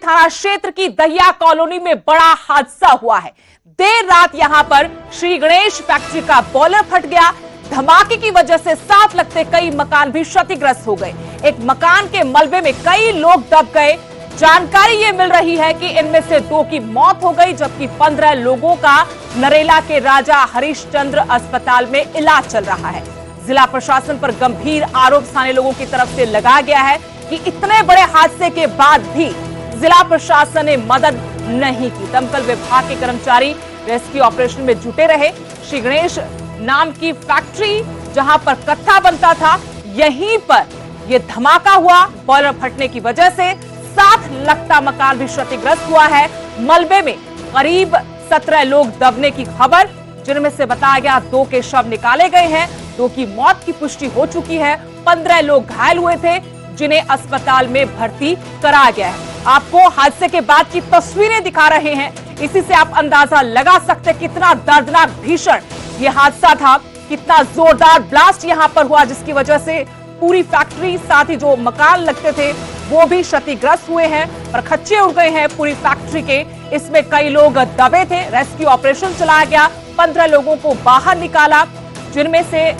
थाना क्षेत्र की दहिया कॉलोनी में बड़ा हादसा हुआ है। देर रात यहां पर श्री गणेश फैक्ट्री का बॉयलर फट गया। धमाके की वजह से साथ लगते कई मकान भी क्षतिग्रस्त हो गए। एक मकान के मलबे में कई लोग दब गए। जानकारी ये मिल रही है कि इनमें से 2 की मौत हो गई, जबकि 15 लोगों का नरेला के राजा हरिश्चंद्र अस्पताल में इलाज चल रहा है। जिला प्रशासन पर गंभीर आरोप स्थानीय लोगों की तरफ से लगाया गया है कि इतने बड़े हादसे के बाद भी जिला प्रशासन ने मदद नहीं की। दमकल विभाग के कर्मचारी रेस्क्यू ऑपरेशन में जुटे रहे। श्री गणेश नाम की फैक्ट्री जहां पर कत्था बनता था, यहीं पर यह धमाका हुआ। बॉयलर फटने की वजह से साथ लगता मकान भी क्षतिग्रस्त हुआ है। मलबे में करीब 17 लोग दबने की खबर, जिनमें से बताया गया 2 के शव निकाले गए हैं। 2 की मौत की पुष्टि हो चुकी है। 15 लोग घायल हुए थे, जिन्हें अस्पताल में भर्ती कराया गया है। आपको हादसे के बाद की तस्वीरें दिखा रहे हैं। इसी से आप अंदाजा लगा सकते हैं कितना दर्दनाक भीषण ये हादसा था, कितना जोरदार ब्लास्ट यहां पर हुआ, जिसकी वजह से पूरी फैक्ट्री साथ ही जो मकान लगते थे वो भी क्षतिग्रस्त हुए हैं और खच्चे उड़ गए हैं पूरी फैक्ट्री के। इसमें कई लोग दबे थे। रेस्क्यू ऑपरेशन चलाया गया। 15 लोगों को बाहर निकाला, जिनमें से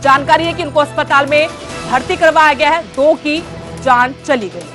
जानकारी है कि उनको अस्पताल में भर्ती करवाया गया है। 2 की जान चली गई।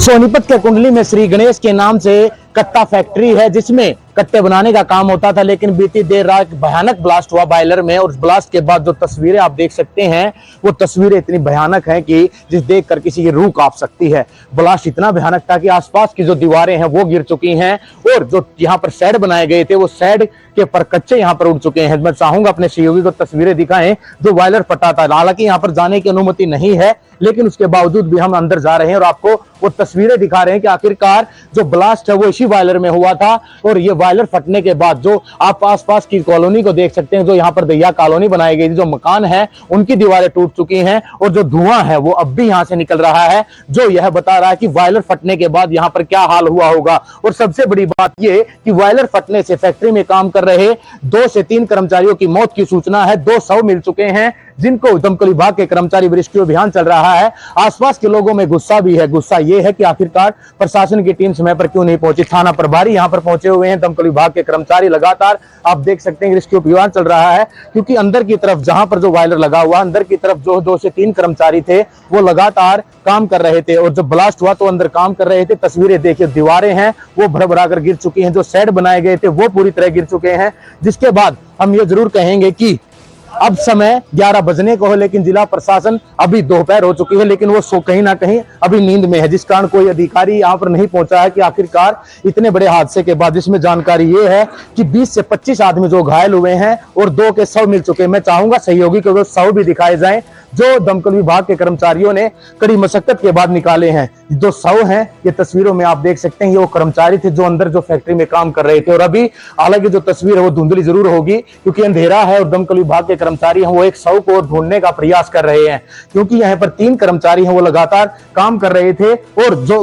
सोनीपत के कुंडली में श्री गणेश के नाम से कट्टा फैक्ट्री है, जिसमें कट्टे बनाने का काम होता था। लेकिन बीती देर रात भयानक ब्लास्ट हुआ बॉयलर में, और उस ब्लास्ट के बाद जो तस्वीरें आप देख सकते हैं वो तस्वीरें इतनी भयानक हैं कि जिस देखकर किसी की रूह कांप सकती है। ब्लास्ट इतना भयानक था कि आसपास की जो दीवारें हैं वो गिर चुकी हैं, और जो यहाँ पर शेड बनाए गए थे वो शेड के परकच्चे यहाँ पर उड़ चुके हैं। मैं चाहूंगा अपने सहयोगी को तस्वीरें दिखाएं जो बॉयलर फटा था। हालांकि यहाँ पर जाने की अनुमति नहीं है, लेकिन उसके बावजूद भी हम अंदर जा रहे हैं और आपको वो तस्वीरें दिखा रहे हैं कि आखिरकार जो ब्लास्ट है वो इसी बॉयलर में हुआ था। और ये बॉयलर फटने के बाद जो आप आसपास की कॉलोनी को देख सकते हैं, जो यहाँ पर दहिया कॉलोनी बनाई गई थी, जो मकान है उनकी दीवारें टूट चुकी हैं, और जो धुआं है वो अब भी यहाँ से निकल रहा है, जो यह बता रहा है कि बॉयलर फटने के बाद यहाँ पर क्या हाल हुआ होगा। और सबसे बड़ी बात यह कि बॉयलर फटने से फैक्ट्री में काम कर रहे 2 से 3 कर्मचारियों की मौत की सूचना है। 2 शव मिल चुके हैं, जिनको दमकल विभाग के कर्मचारी रेस्क्यू अभियान चल रहा है। आसपास के लोगों में गुस्सा भी है। गुस्सा ये है कि आखिरकार प्रशासन की टीम समय पर क्यों नहीं पहुंची। थाना प्रभारी यहां पर पहुंचे हुए हैं, दमकल विभाग के कर्मचारी लगातार आप देख सकते हैं रेस्क्यू अभियान चल रहा है, क्योंकि अंदर की तरफ जहां पर जो बॉयलर लगा हुआ, अंदर की तरफ जो 2 से 3 कर्मचारी थे वो लगातार काम कर रहे थे, और जब ब्लास्ट हुआ तो अंदर काम कर रहे थे। तस्वीरें देखिए, दीवारें हैं वो भर कर गिर चुकी हैं, जो शेड बनाए गए थे वो पूरी तरह गिर चुके हैं। जिसके बाद हम ये जरूर कहेंगे कि अब समय 11 बजने को है, लेकिन जिला प्रशासन अभी दोपहर हो चुकी है, लेकिन वो कहीं ना कहीं अभी नींद में है, जिस कारण कोई अधिकारी यहाँ पर नहीं पहुंचा है कि आखिरकार इतने बड़े हादसे के बाद। इसमें जानकारी ये है कि 20 से 25 आदमी जो घायल हुए हैं और 2 के शव मिल चुके हैं। मैं चाहूंगा सहयोगी को शव भी दिखाए जाएं, जो दमकल विभाग के कर्मचारियों ने कड़ी मशक्कत के बाद निकाले हैं। जो शव हैं ये तस्वीरों में आप देख सकते हैं, ये वो कर्मचारी थे जो अंदर जो फैक्ट्री में काम कर रहे थे। और अभी हालांकि जो तस्वीर है वो धुंधली जरूर होगी, क्योंकि अंधेरा है, और दमकल विभाग के कर्मचारी हैं वो एक शव को ढूंढने का प्रयास कर रहे हैं, क्योंकि यहाँ पर 3 कर्मचारी हैं वो लगातार काम कर रहे थे, और जो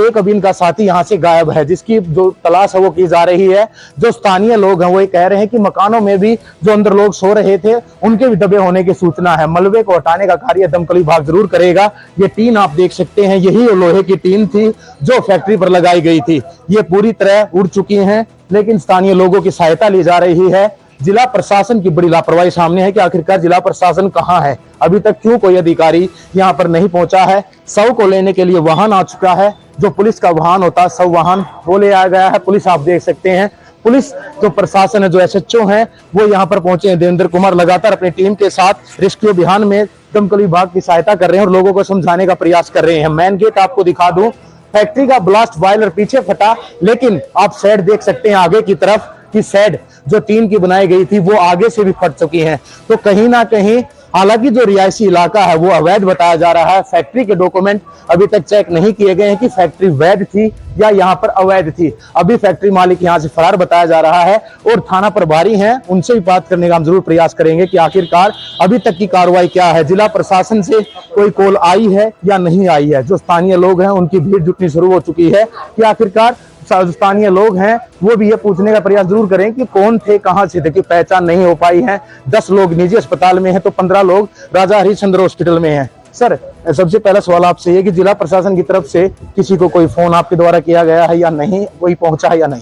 एक अभी इनका साथी यहाँ से गायब है, जिसकी जो तलाश है वो की जा रही है। जो स्थानीय लोग हैं वो ये कह रहे हैं कि मकानों में भी जो अंदर लोग सो रहे थे उनके भी दबे होने की सूचना है। मलबे को हटाने का कार्य दमकल विभाग जरूर करेगा। ये टीन आप देख सकते हैं, यही लोहे की टीन थी जो फैक्ट्री पर लगाई गई थी, ये पूरी तरह उड़ चुकी हैं, लेकिन स्थानीय लोगों की सहायता ली जा रही है। जिला प्रशासन की बड़ी लापरवाही सामने है कि आखिरकार जिला प्रशासन कहां है, अभी तक क्यों कोई अधिकारी यहां पर नहीं पहुंचा है। शव को लेने के लिए वाहन आ चुका है, जो पुलिस का वाहन होता है शव वाहन, वो ले आया गया है। पुलिस आप देख सकते हैं, पुलिस जो प्रशासन है, जो एसएचओ हैं वो यहाँ पर पहुंचे हैं। देवेंद्र कुमार लगातार अपनी टीम के साथ रेस्क्यू अभियान में दमकल विभाग की सहायता कर रहे हैं और लोगों को समझाने का प्रयास कर रहे हैं। मेन गेट आपको दिखा दूं, फैक्ट्री का ब्लास्ट बॉयलर पीछे फटा, लेकिन आप शेड देख सकते हैं आगे की तरफ की शेड जो टीन की बनाई गई थी वो आगे से भी फट चुकी है। तो कहीं ना कहीं हालांकि जो रिहायशी इलाका है वो अवैध बताया जा रहा है। फैक्ट्री के डॉक्यूमेंट अभी तक चेक नहीं किए गए हैं कि फैक्ट्री वैध थी या यहाँ पर अवैध थी। अभी फैक्ट्री मालिक यहाँ से फरार बताया जा रहा है, और थाना प्रभारी हैं उनसे भी बात करने का हम जरूर प्रयास करेंगे कि आखिरकार अभी तक की कार्रवाई क्या है। जिला प्रशासन से कोई कॉल आई है या नहीं आई है। जो स्थानीय लोग हैं उनकी भीड़ जुटनी शुरू हो चुकी है कि आखिरकार स्थानीय लोग हैं वो भी ये पूछने का प्रयास जरूर करें कि कौन थे, कहां से थे, कि पहचान नहीं हो पाई है। 10 लोग निजी अस्पताल में हैं तो 15 लोग राजा हरिश्चंद्र हॉस्पिटल में हैं। सर, सबसे पहला सवाल आपसे ये कि जिला प्रशासन की तरफ से किसी को कोई फोन आपके द्वारा किया गया है या नहीं, कोई पहुंचा है या नहीं?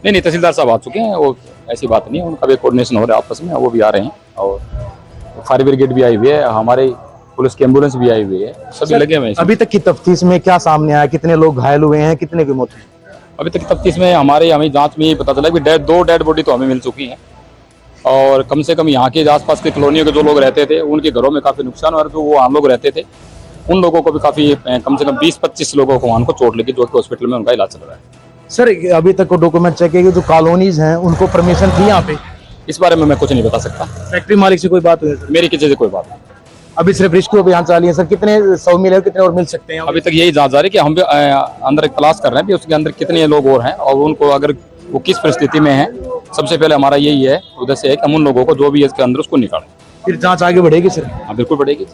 नहीं, तहसीलदार साहब आ चुके हैं, वो ऐसी बात नहीं है, उनका भी कोऑर्डिनेशन हो रहा है आपस में, वो भी आ रहे हैं और फायर ब्रिगेड भी आई हुई है, हमारे पुलिस की एम्बुलेंस भी आई हुई है, सभी लगे हुए हैं। अभी तक की तफ्तीश में क्या सामने आया, कितने लोग घायल हुए हैं, कितने की मौत हुई? अभी तक तफ्तीश में हमें जांच में ये पता चला कि दो डेड बॉडी तो हमें मिल चुकी हैं और कम से कम यहाँ के आसपास की कॉलोनियों के जो लोग रहते थे उनके घरों में काफी नुकसान, और जो वो आम लोग रहते थे उन लोगों को भी काफी कम से कम 20-25 लोगों को वहां को चोट लगी, जो कि हॉस्पिटल में उनका इलाज चल रहा है। सर, अभी तक को डॉक्यूमेंट चेक किए, जो कॉलोनीज हैं उनको परमिशन थी यहाँ पे? इस बारे में मैं कुछ नहीं बता सकता। फैक्ट्री मालिक से कोई बात हुई? मेरी किसी से कोई बात नहीं। अभी सिर्फ रेस्क्यू अभियान चालू है सर, कितने 100 मिले, कितने और मिल सकते हैं? अभी तक यही जांच जारी है कि हम भी अंदर तलाश कर रहे हैं कि उसके अंदर कितने लोग और हैं और उनको अगर वो किस परिस्थिति में है, सबसे पहले हमारा यही है उद्देश्य है कि हम उन लोगों को जो भी है इसके अंदर उसको निकालें। फिर जांच आगे बढ़ेगी सर? हाँ बिल्कुल बढ़ेगी।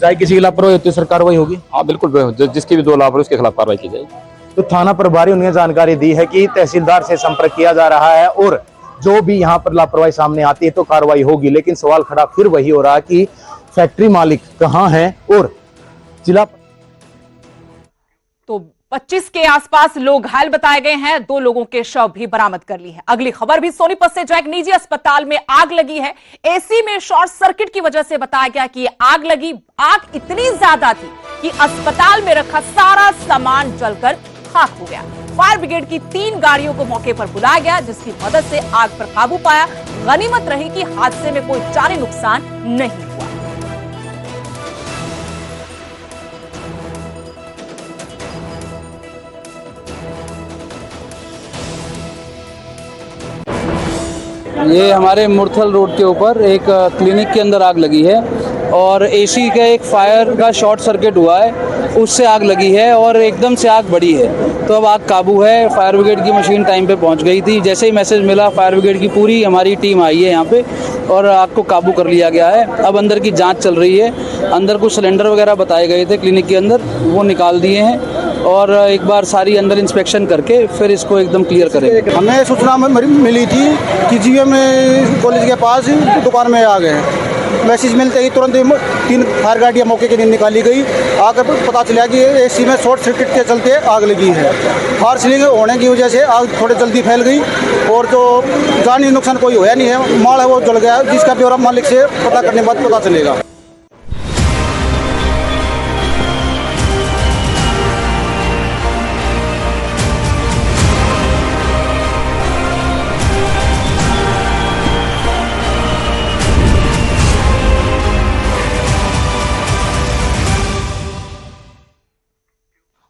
चाहे किसी की लापरवाही होती है सर, कार्रवाई होगी? हाँ बिल्कुल, जिसकी भी जो लापरवाही उसके खिलाफ कार्रवाई की जाएगी। तो थाना प्रभारी उन्हें जानकारी दी है कि तहसीलदार से संपर्क किया जा रहा है और जो भी यहाँ पर लापरवाही सामने आती है तो कार्रवाई होगी, लेकिन सवाल खड़ा फिर वही हो रहा है कि फैक्ट्री मालिक कहाँ है और जिला। तो 25 के आसपास लोग घायल बताए गए हैं, 2 लोगों के शव भी बरामद कर ली है। अगली खबर भी सोनीपत से, जहां एक निजी अस्पताल में आग लगी है। एसी में शॉर्ट सर्किट की वजह से बताया गया कि आग लगी। आग इतनी ज्यादा थी कि अस्पताल में रखा सारा सामान जलकर खाक हो गया। फायर ब्रिगेड की 3 गाड़ियों को मौके पर बुलाया गया, जिसकी मदद से आग पर काबू पाया। गनीमत रही कि हादसे में कोई जानी नुकसान नहीं हुआ। ये हमारे मुरथल रोड के ऊपर एक क्लिनिक के अंदर आग लगी है और एसी का एक फायर का शॉर्ट सर्किट हुआ है, उससे आग लगी है और एकदम से आग बढ़ी है। तो अब आग काबू है। फायर ब्रिगेड की मशीन टाइम पे पहुंच गई थी। जैसे ही मैसेज मिला फायर ब्रिगेड की पूरी हमारी टीम आई है यहाँ पे और आग को काबू कर लिया गया है। अब अंदर की जांच चल रही है। अंदर कुछ सिलेंडर वगैरह बताए गए थे क्लिनिक के अंदर, वो निकाल दिए हैं और एक बार सारी अंदर इंस्पेक्शन करके फिर इसको एकदम क्लियर करेंगे। हमें सूचना मिली थी कि जीएम कॉलेज के पास दुकान में आ गए। मैसेज मिलते ही तुरंत 3 फायर गाड़ियाँ मौके के लिए निकाली गई। आकर पता चला कि एसी में शॉर्ट सर्किट के चलते आग लगी है। फायर सीलिंग होने की वजह से आग थोड़ी जल्दी फैल गई और जो जानी नुकसान कोई होया नहीं है, माल है वो जल गया, जिसका ब्यौरा मालिक से पता करने के बाद पता चलेगा।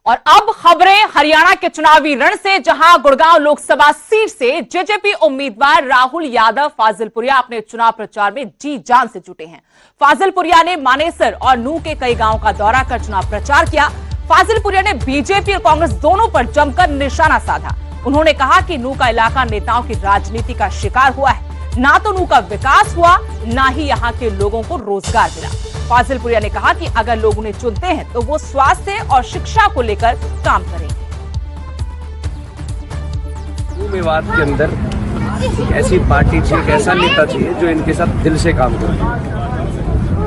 और अब खबरें हरियाणा के चुनावी रण से, जहां गुड़गांव लोकसभा सीट से जेजेपी उम्मीदवार राहुल यादव फाजिलपुरिया अपने चुनाव प्रचार में जी जान से जुटे हैं। फाजिलपुरिया ने मानेसर और नूह के कई गांवों का दौरा कर चुनाव प्रचार किया। फाजिलपुरिया ने बीजेपी और कांग्रेस दोनों पर जमकर निशाना साधा। उन्होंने कहा कि नूह का इलाका नेताओं की राजनीति का शिकार हुआ है। ना तो नूह का विकास हुआ, ना ही यहाँ के लोगों को रोजगार मिला। फाजिलपुरिया ने कहा कि अगर लोग उन्हें चुनते हैं तो वो स्वास्थ्य और शिक्षा को लेकर काम करेंगे। मेवात के अंदर एक ऐसी पार्टी चाहिए, एक ऐसा नेता चाहिए जो इनके साथ दिल से काम करे।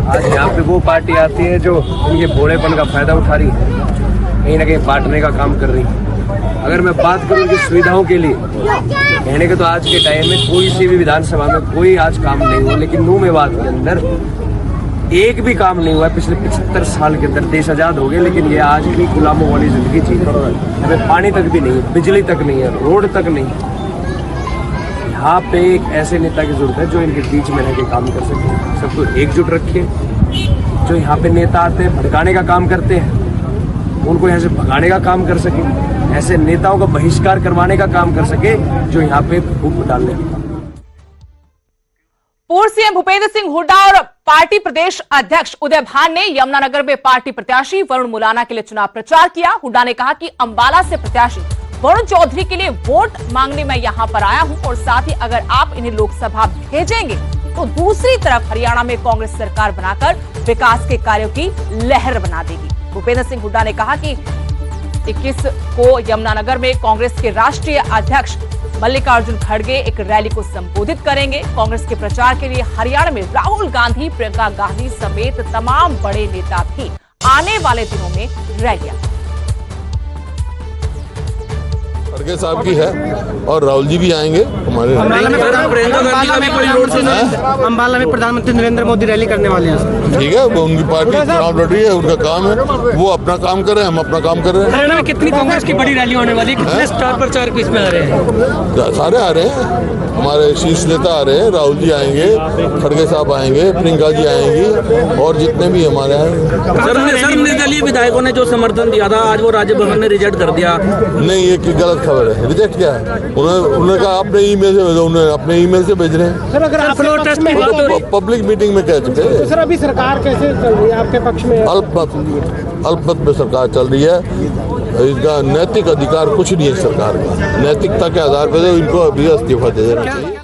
आज यहाँ पे वो पार्टी आती है जो इनके भोलेपन का फायदा उठा रही है, कहीं ना कहीं बांटने का काम कर रही है। अगर मैं बात करूँ इनकी सुविधाओं के लिए, कहने के तो आज के टाइम में कोई सी भी विधानसभा में कोई आज काम नहीं हुआ, लेकिन नूह मेवात के अंदर एक भी काम नहीं हुआ। पिछले 75 साल के अंदर देश आज़ाद हो गया, लेकिन ये आज भी गुलामों वाली जिंदगी जी रहे हैं। हमें पानी तक भी नहीं है, बिजली तक नहीं है, रोड तक नहीं है। यहाँ पे एक ऐसे नेता की जरूरत है जो इनके बीच में रह के काम कर सके, सबको एकजुट रखे। जो यहाँ पे नेता आते हैं भड़काने का काम करते हैं, उनको यहाँ से भगाने का काम कर सके। ऐसे नेताओं का बहिष्कार करवाने का काम कर सके जो यहाँ पे फूट डालने का। पूर्व सीएम भूपेंद्र सिंह हुड्डा और पार्टी प्रदेश अध्यक्ष उदय भान ने यमुनानगर में पार्टी प्रत्याशी वरुण मुलाना के लिए चुनाव प्रचार किया। हुड्डा ने कहा कि अंबाला से प्रत्याशी वरुण चौधरी के लिए वोट मांगने मैं यहां पर आया हूं और साथ ही अगर आप इन्हें लोकसभा भेजेंगे तो दूसरी तरफ हरियाणा में कांग्रेस सरकार बनाकर विकास के कार्यों की लहर बना देगी। भूपेंद्र सिंह हुड्डा ने कहा कि 21 को यमुनानगर में कांग्रेस के राष्ट्रीय अध्यक्ष मल्लिकार्जुन खड़गे एक रैली को संबोधित करेंगे। कांग्रेस के प्रचार के लिए हरियाणा में राहुल गांधी, प्रियंका गांधी समेत तमाम बड़े नेता भी आने वाले दिनों में रैलियां। खड़गे साहब की है और राहुल जी भी आएंगे हमारे। अंबाला में प्रधानमंत्री नरेंद्र मोदी रैली करने वाले हैं। ठीक है, वो उनकी पार्टी चुनाव लड़ रही है, उनका काम है, वो अपना काम कर रहे हैं, हम अपना काम कर रहे हैं। हरियाणा में कितनी कांग्रेस की बड़ी रैली होने वाली है? कितने स्टार प्रचारक इसमें आ रहे हैं? सारे आ रहे हैं, हमारे शीर्ष नेता आ रहे हैं, राहुल जी आएंगे, खड़गे साहब आएंगे, प्रियंका जी आएंगी और जितने भी हमारे आएंगे। सर निर्दलीय विधायकों ने जो समर्थन दिया था आज वो राज्य भवन ने रिजेक्ट कर दिया। नहीं, ये गलत खबर है। रिजेक्ट क्या है? उन्होंने कहा अपने ईमेल से भेजो, उन्होंने अपने ईमेल से भेज रहे हैं। सर अगर आप फ्लोर टेस्ट में पब्लिक मीटिंग में कह चुके हैं। तो सर अभी सरकार कैसे चल रही है आपके पक्ष में? अल्पमत में सरकार चल रही है। इसका नैतिक अधिकार कुछ नहीं है सरकार का। नैतिकता के आधार पर इनको अभी इस्तीफा दे देना चाहिए।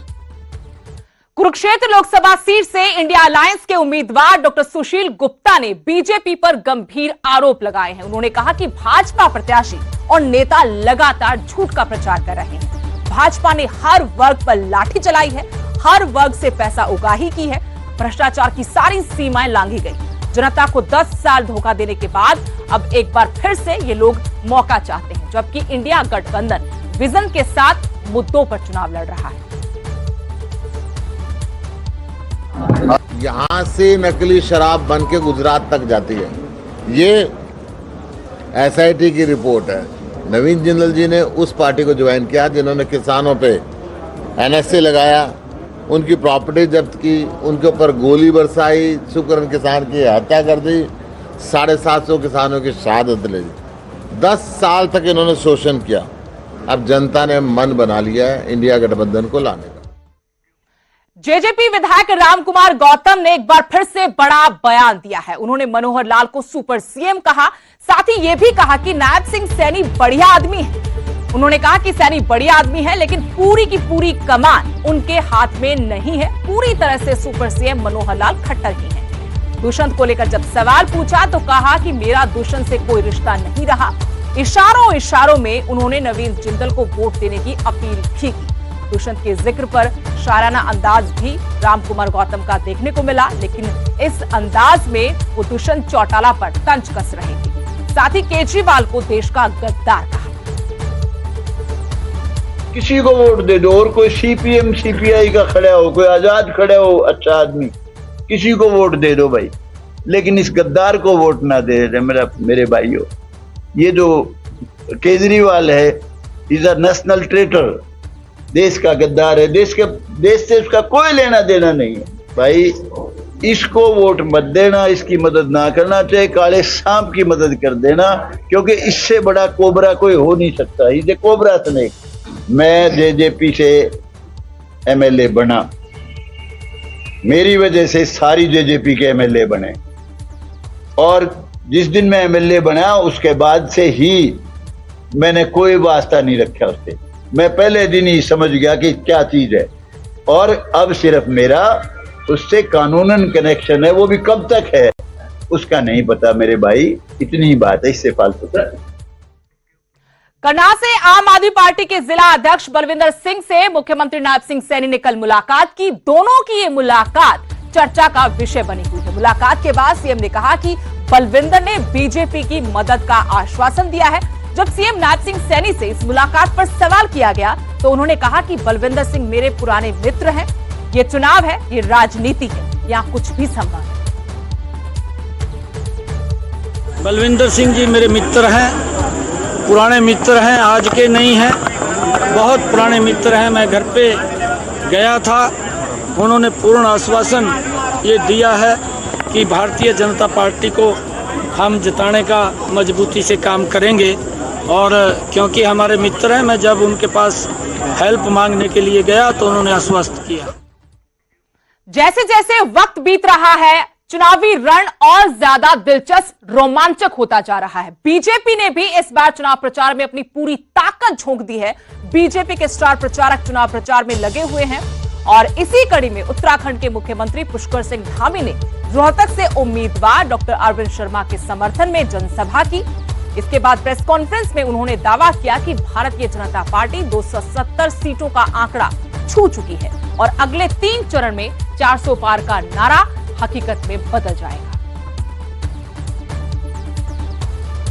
कुरुक्षेत्र लोकसभा सीट से इंडिया अलायंस के उम्मीदवार डॉक्टर सुशील गुप्ता ने बीजेपी पर गंभीर आरोप लगाए हैं। उन्होंने कहा कि भाजपा प्रत्याशी और नेता लगातार झूठ का प्रचार कर रहे हैं। भाजपा ने हर वर्ग पर लाठी चलाई है, हर वर्ग से पैसा उगाही की है, भ्रष्टाचार की सारी सीमाएं लांघी गई। जनता को 10 साल धोखा देने के बाद अब एक बार फिर से ये लोग मौका चाहते हैं, जबकि इंडिया गठबंधन विजन के साथ मुद्दों पर चुनाव लड़ रहा है। यहाँ से नकली शराब बन के गुजरात तक जाती है। ये एसआईटी की रिपोर्ट है। नवीन जिंदल जी ने उस पार्टी को ज्वाइन किया जिन्होंने किसानों पे एनएसए लगाया, उनकी प्रॉपर्टी जब्त की, उनके ऊपर गोली बरसाई, सुकरण किसान की हत्या कर दी, 750 किसानों की शहादत ले दी। 10 साल तक इन्होंने शोषण किया। अब जनता ने मन बना लिया है इंडिया गठबंधन को लाने का। जेजेपी विधायक रामकुमार गौतम ने एक बार फिर से बड़ा बयान दिया है। उन्होंने मनोहर लाल को सुपर सीएम कहा, साथ ही यह भी कहा कि नायब सिंह सैनी बढ़िया आदमी है। उन्होंने कहा कि सैनी बढ़िया आदमी है, लेकिन पूरी की पूरी कमान उनके हाथ में नहीं है। पूरी तरह से सुपर सीएम मनोहर लाल खट्टर ही हैं। दुष्यंत को लेकर जब सवाल पूछा तो कहा कि मेरा दुष्यंत से कोई रिश्ता नहीं रहा। इशारों में उन्होंने नवीन जिंदल को वोट देने की अपील भी की। दुष्यंत के जिक्र पर शाराना अंदाज भी रामकुमार गौतम का देखने को मिला, लेकिन इस अंदाज में वो दुष्यंत चौटाला पर तंज कस रहे थे। साथ ही केजरीवाल को देश का गद्दार कहा। किसी को वोट दे दो, और कोई सीपीएम सीपीआई का खड़ा हो, कोई आजाद खड़ा हो, अच्छा आदमी, किसी को वोट दे दो भाई, लेकिन इस गद्दार को वोट ना दे मेरे भाइयों। ये जो केजरीवाल है, इज अ नेशनल ट्रेटर, देश का गद्दार है। देश से उसका कोई लेना देना नहीं है भाई। इसको वोट मत देना, इसकी मदद ना करना, चाहे काले सांप की मदद कर देना, क्योंकि इससे बड़ा कोबरा कोई हो नहीं सकता। ये कोबरा स्नेक। मैं जेजेपी से एमएलए बना, मेरी वजह से सारी जेजेपी के एमएलए बने, और जिस दिन मैं एमएलए बना उसके बाद से ही मैंने कोई वास्ता नहीं रखा उससे। मैं पहले दिन ही समझ गया कि क्या चीज है, और अब सिर्फ मेरा उससे कानूनन कनेक्शन है। वो भी कब तक है उसका नहीं पता मेरे भाई। इतनी ही बात है, इससे फालतू। करनाल से आम आदमी पार्टी के जिला अध्यक्ष बलविंदर सिंह से मुख्यमंत्री नायब सिंह सैनी ने कल मुलाकात की। दोनों की ये मुलाकात चर्चा का विषय बनी हुई है। मुलाकात के बाद सीएम ने कहा कि बलविंदर ने बीजेपी की मदद का आश्वासन दिया है। जब सीएम नायब सिंह सैनी से इस मुलाकात पर सवाल किया गया तो उन्होंने कहा कि बलविंदर सिंह मेरे पुराने मित्र हैं। ये चुनाव है, ये राजनीति है, यहाँ कुछ भी संभव है। बलविंदर सिंह जी मेरे मित्र हैं, पुराने मित्र हैं, आज के नहीं हैं, बहुत पुराने मित्र हैं। मैं घर पे गया था, उन्होंने पूर्ण आश्वासन ये दिया है कि भारतीय जनता पार्टी को हम जिताने का मजबूती से काम करेंगे। और क्योंकि हमारे मित्र हैं, मैं जब उनके पास हेल्प मांगने के लिए गया तो उन्होंने आश्वस्त किया। जैसे जैसे वक्त बीत रहा है, चुनावी रण और ज्यादा दिलचस्प, रोमांचक होता जा रहा है। बीजेपी ने भी इस बार चुनाव प्रचार में अपनी पूरी ताकत झोंक दी है। बीजेपी के स्टार प्रचारक चुनाव प्रचार में लगे हुए हैं और इसी कड़ी में उत्तराखंड के मुख्यमंत्री पुष्कर सिंह धामी ने रोहतक से उम्मीदवार डॉक्टर अरविंद शर्मा के समर्थन में जनसभा की। इसके बाद प्रेस कॉन्फ्रेंस में उन्होंने दावा किया कि भारतीय जनता पार्टी 270 सीटों का आंकड़ा छू चुकी है और अगले 3 चरण में 400 पार का नारा हकीकत में बदल जाएगा।